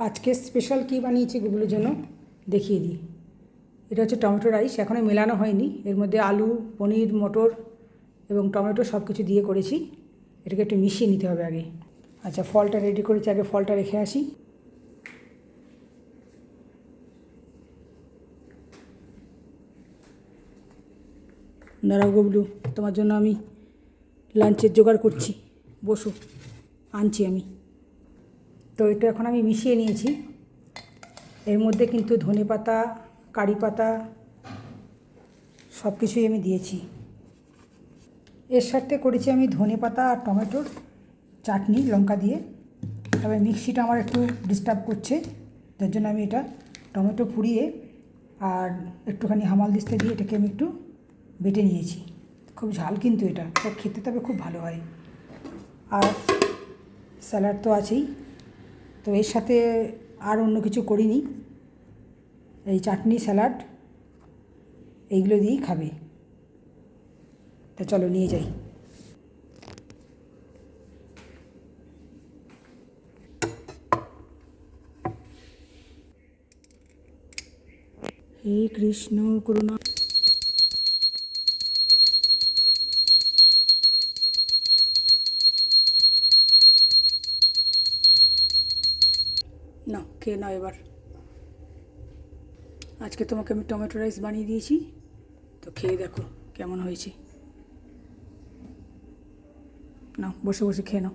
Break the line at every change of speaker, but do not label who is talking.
আজকে স্পেশাল কী বানিয়েছি গুগলের জন্য দেখিয়ে দিই। এটা হচ্ছে টমেটো রাইস, এখনও মেলানো হয়নি। এর মধ্যে আলু, পনির, মটর এবং টমেটো সব কিছু দিয়ে করেছি। এটাকে একটু মিশিয়ে নিতে হবে আগে। আচ্ছা, ফলটা রেডি করেছি, আগে ফলটা রেখে আসি। দাঁড়াও গুবলু, তোমার জন্য আমি লাঞ্চের জোগাড় করছি, বসো, আনছি আমি। তো এটা এখন আমি মিশিয়ে নিয়েছি। এর মধ্যে কিন্তু ধনেপাতা, কারি পাতা সব কিছুই আমি দিয়েছি। এর সাথে করেছি আমি ধনেপাতা আর টমেটোর চাটনি লঙ্কা দিয়ে। তবে মিক্সিটা আমার একটু ডিস্টার্ব করছে, যার জন্য আমি এটা টমেটো পুড়িয়ে আর একটুখানি হামাল দিস্তা দিয়ে এটাকে আমি একটু বেটে নিয়েছি। খুব ঝাল কিন্তু এটা খেতে তবে খুব ভালো হয়। আর স্যালাড তো আছেই। তো এর সাথে আর অন্য কিছু করিনি, এই চাটনি, স্যালাড এইগুলো দিয়েই খাবে। তা চলো নিয়ে যাই। হে কৃষ্ণ করুণা। না, খেয়ে নাও এবার। আজকে তোমাকে আমি টমেটো রাইস বানিয়ে দিয়েছি, তো খেয়ে দেখো কেমন হয়েছে। নাও, বসে বসে খেয়ে নাও।